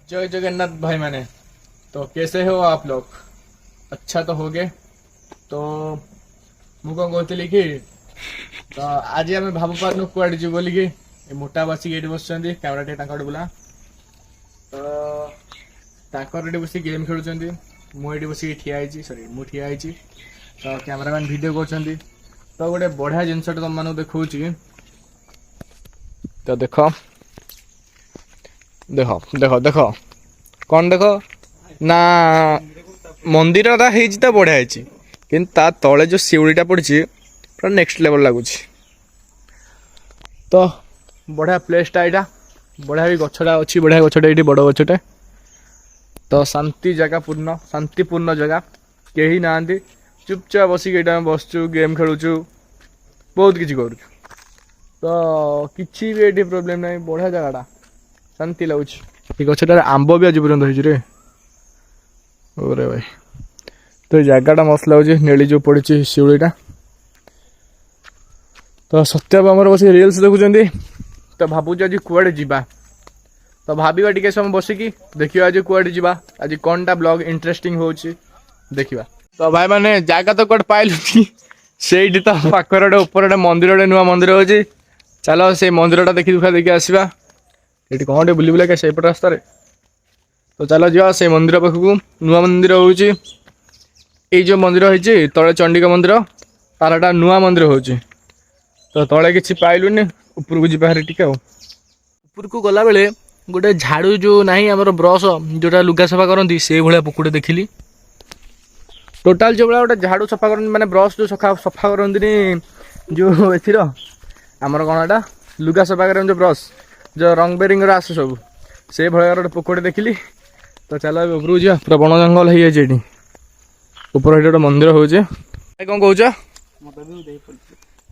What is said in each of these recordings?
जय जगन्नाथ भाई मैंने तो कैसे हो आप लोग। अच्छा तो हो गए तो मु कौन कहती कि तो आज आम भाव पार्न कुआड़े जी बोलिकी मोटा बसिक ये बस कैमेरा टे बुला तो बस गेम खेलुं मुझे बसिक ठिया सरी मु ठिया तो कैमेरामैन वीडियो कर तो गोटे बढ़िया जिनस तुम मानक देखा तो देख देख देख देख कौन देख ना मंदिर तो बढ़िया है कि तले जो शिवड़ीटा पड़ी पूरा नेक्स्ट लेवल लगुच तो बढ़िया प्लेसटा यहाँ बढ़िया भी गछटा अच्छी बढ़िया गछटा ये बड़ गछटे तो शांति जगह पूर्ण शांतिपूर्ण जगह कहीं ना चुपचाप बसिक ये बसचु गेम खेलुचु बहुत किसी करूँ तो किसी भी ये प्रोब्लेम नहीं बढ़िया जगहटा शांति लगुच गछटार आंब भी आज पर्यटन होरे भाई तो जगहटा मस्त लगुच नेली जो पड़ी शिवड़ीटा तो सत्याब आम बस रिल्स देखुं तो भावुँ आज कुआड़े जीवा तो भावा टे समय बसिकी देखिए आज कुआड़े जीवा आज कौनटा ब्लॉग इंटरेस्टिंग हो देखा तो भाई मैंने जगह तो कौट पाइलु से तो पाखर ऊपर मंदिर नुआ मंदिर हो चलो से मंदिरटा देखी दुखा देखिए आसवा ये कौन टे बुली बुला सेपट रास्तार तो चलो जा से मंदिर पाखक नुआ मंदिर हो जो मंदिर होती तले चंडिका मंदिर तारटा नुआ मंदिर हो तो तले किसी पाइलुनि उपरकू जी बाहर टिके उपरकू गला बेले गोटे झाड़ू जो नहीं आमर ब्रश जोटा लुगा सफा करती से भाया पुकुटे देखिली टोटाल जो भाया गोटे झाड़ू सफा कर माने ब्रश जो सफा करती जो एथर आमर कौन एटा लुगा सफा कर जो ब्रश जो रंग बेरिंग आस सब से भाया गोटे पुकुटे देखिली तो चलो उपरकू जा पूरा बण जंगल हो जाए ऊपर गोटे मंदिर हो कौन कौच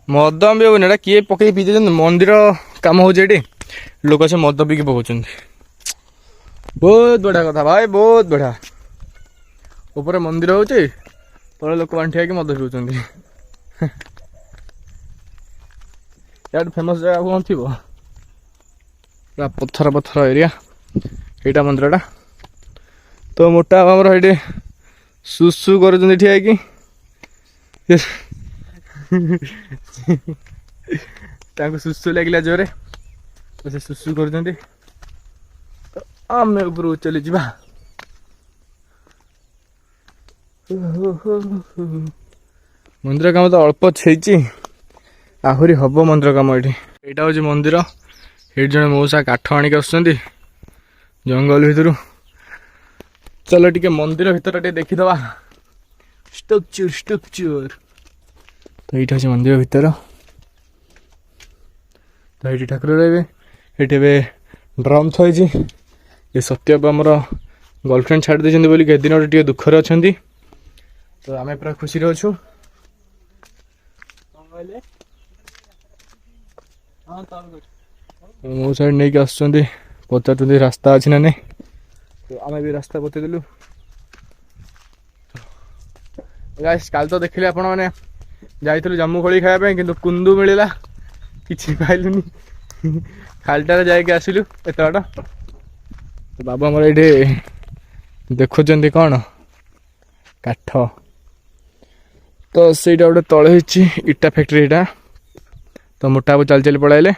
मद भी होना किए पकई पी दे मंदिर कम हो लोक से मद पीकी पकाउं बहुत बढ़िया कथा भाई बहुत बढ़िया ऊपर मंदिर हो तले लोक बांठिया मद पीउं यार फेमस जगह कौन थी पूरा पत्थर पत्थर एरिया यहाँ मंदिरटा तो मोटा आमर ये सुसु कर ठिया कि सुसु लगे जोरे तो से सुसु कर आम ऊपर चली जा मंदिर काम तो अल्प छेची आहरी हम मंदिर काम ये यहाँ हूँ मंदिर ये जड़े मौसा काठ आणिक आस जंगल भितर चलो टे मंदिर भीतर टे देखीदबा स्ट्रक्चर स्ट्रक्चर तो ये हूँ मंदिर भीतर तो ये ठाकुर रे ये ड्रम थी ये सत्यब आमर गर्लफ्रेंड छाड़ देते बोली के दिन टे दुखर अच्छा तो आम पूरा खुशी अच्छु मो साइड नहीं आस पचार रास्ता अच्छी ना नहीं तो आम भी रास्ता बतेदेलु काल तो देखिले आपण मैंने जाइलु जामु खोली खायापी कि कुंदू मिलला कि पाइलुनि खालटार जाके आसिलु एत बाट तो बाबा आमर ये देखुं कौन काठ तो से गोटे तले इटा फैक्ट्री यहाँ तो मोटा बाबू चल चल पड़ाइले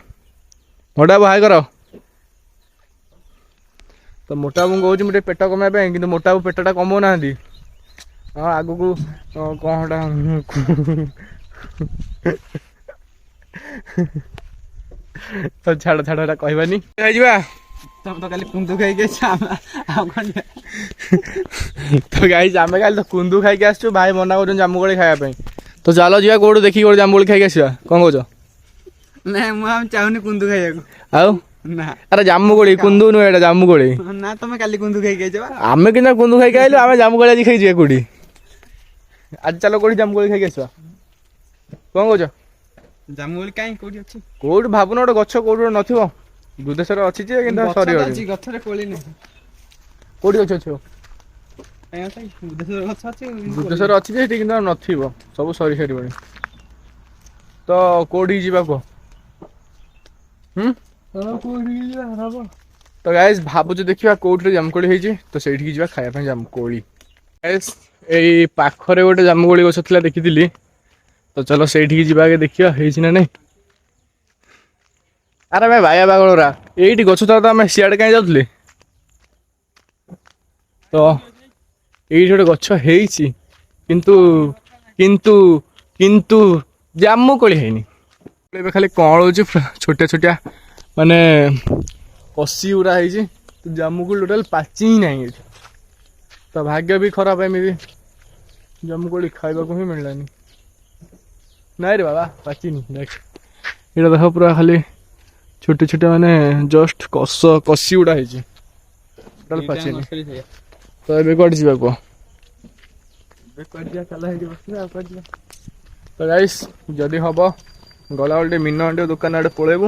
मोटा बाबू हाय कर तो मोटा बाबू कहूँ मुझे पेट कमाई कि मोटा बाबू पेटा कमाऊ ना हाँ आग को कौन तो छाड़ छाड़ कहबानी तुम तो खाली कुंदू खाई तो गाई आम खाली तो कुंदू खाई आसु भाई मना कर जामुकोली खायापी तो चलो जा कौट देखिए गोटे जामुकोली खाई आसवा कौन कौच ना मुझे चाहूनी कुंदू खाइबा आउ ना अरे जामुकोली कुंदू नुह एटा जामुकोली ना तुम काली कुंदू खाई आम कि कुंदू खाई आइलु आम जामुकोली आज खाई कौटी आज चलो कौटी जामुकोली खाई आसवा कौन कौच जामुकोली कहीं कौटी अच्छी कौट भावुन गोटे गछ कौट नथिबो दुधेश्वर अच्छी सरी गछरे कोली नहीं कौटी गछ अच्छी दुधेश्वर अच्छी कि नथिबो सब सरी सरी तो कौटी जी कह तो गाइस भाବୁଛୁ ଦେଖିବା କୋଉଠି ଜାମୁକୋଳି ହେଇଛି ତ ସେଇଠିକି ଯିବା ଖାଇବା ପାଇଁ ଜାମୁକୋଳି। ଗାଇସ୍ ଏଇ ପାଖରେ ଗୋଟେ ଜାମୁକୋଳି ଗଛ ଥିଲା ଦେଖିଥିଲି ତ ଚलो ସେଇଠିକି ଯିବା ଆଗେ ଦେଖିବା ହେଇଛି ନା ନାଇଁ। ଆରେ ଭାଇ ବାୟା ବାଗଳରା ଏଇଠି ଗଛ ଥିଲା ତ ଆମେ ସିଆଡେ କାହିଁ ଯାଉଥିଲେ। ତ ଏଇଠି ଗୋଟେ ଗଛ ହେଇଛି କିନ୍ତୁ କିନ୍ତୁ କିନ୍ତୁ ଜାମୁକୋଳି ହେଇନି। ଏବେ ଖାଲି କଅଁଳଉଛି ଛୋଟିଆ ଛୋଟିଆ ମାନେ କଷି ଗୁଡ଼ା ହେଇଛି ତ ଜାମୁକୋଳି ଟୋଟାଲ ପାଚି ହିଁ ନାହିଁ ଏଠି। ତ ଭାଗ୍ୟ ବି ଖରାପ ଏମିତି ଜାମୁକୋଳି ଖାଇବାକୁ ହିଁ ମିଳିଲାନି। ନାଇଁ ରେ ବାବା ପାଚିନି ଦେଖ ଏଇଟା ଦେଖ ପୁରା ଖାଲି ଛୋଟ ଛୋଟ ମାନେ ଜଷ୍ଟ କଷି ଗୁଡ଼ା ହେଇଛି ଟୋଟାଲ ପାଚିନି। ତ ଏବେ କୁଆଡେ ଯିବା କୁହ? ତ ଗାଇସ୍ ଯଦି ହବ ଗଲାବେଳେ ଟିକେ ମିନ ଟିକେ ଦୋକାନ ଆଡେ ପଳେଇବୁ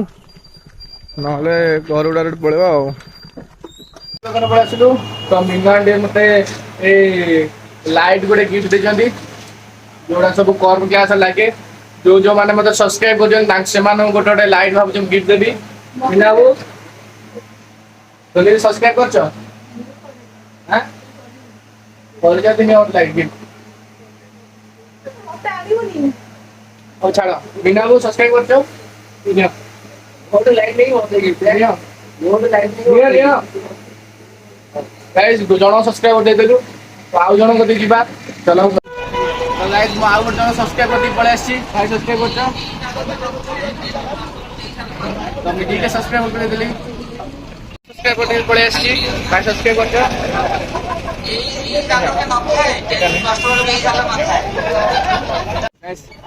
ନହେଲେ ଘର ଗୁଡାରେ ପଳେଇବା ଆଉ। ଦୋକାନ ପଳେଇ ଆସିଲୁ ତ ମିନା ଟିକେ ମତେ ଏଇ ଲାଇଟ୍ ଗୋଟେ ଗିଫ୍ଟ ଦେଇଛନ୍ତି ଯୋଉଟା ସବୁ କର୍ମ ଗ୍ଲାସ ଲାଗେ। ଯୋଉମାନେ ମତେ ସବସ୍କ୍ରାଇବ କରୁଛନ୍ତି ସେମାନଙ୍କୁ ଗୋଟେ ଗୋଟେ ଲାଇଟ୍ ଭାବୁଛି ମୁଁ ଗିଫ୍ଟ ଦେବି। ମିନା ବାବୁ ତମେ ସବସ୍କ୍ରାଇବ କରିଛ? ଲାଇଟ୍ ହଉ ଛାଡ ମିନା ବାବୁ ସବସ୍କ୍ରାଇବ କରିଛ? ଜଣ ସବସ୍କ୍ରାଇବର ଦେଇଦେଲୁ ଆଉ ଜଣ କତିକି ଯିବା ଚାଲ। ଗାଇସ୍ ମୁଁ ଆଉ ଗୋଟେ ଜଣ ସବସ୍କ୍ରାଇବ କରିକି ପଳେଇ ଆସିଛି। ଭାଇ ସବସ୍କ୍ରାଇବ କରୁଛ? ତମେ ଦିଟା ସବସ୍କ୍ରାଇବ କରିଦେଲି ସବସ୍କ୍ରାଇବ କରିକି ପଳେଇ ଆସିଛି। ଭାଇ ସବସ୍କ୍ରାଇବ କରୁଛ?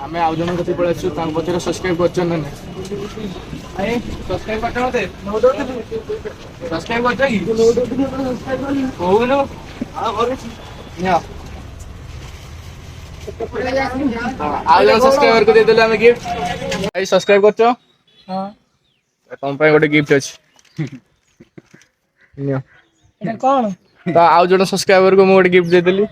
ଆମେ ଆଉ ଜଣଙ୍କ କତିକି ପଳେଇ ଆସିଛୁ ତାଙ୍କ ପଛରେ ସବସ୍କ୍ରାଇବ କରୁଛ ନା ନାଇଁ? ଭାଇ ସବସ୍କ୍ରାଇବ କରୁଛ ମତେ? ସବସ୍କ୍ରାଇବ କରୁଛ କି? କହୁନୁ ନିଅ। ଆଉ ଜଣେ ସବସ୍କ୍ରାଇବର କୁ ଦେଇଦେଲୁ ଆମେ ଗିଫ୍ଟ। ଭାଇ ସବସ୍କ୍ରାଇବ କରୁଛ? ତମ ପାଇଁ ଗୋଟେ ଗିଫ୍ଟ ଅଛି ନିଅ। ତ ଆଉ ଜଣେ ସବସ୍କ୍ରାଇବର କୁ ମୁଁ ଗୋଟେ ଗିଫ୍ଟ ଦେଇଦେଲି।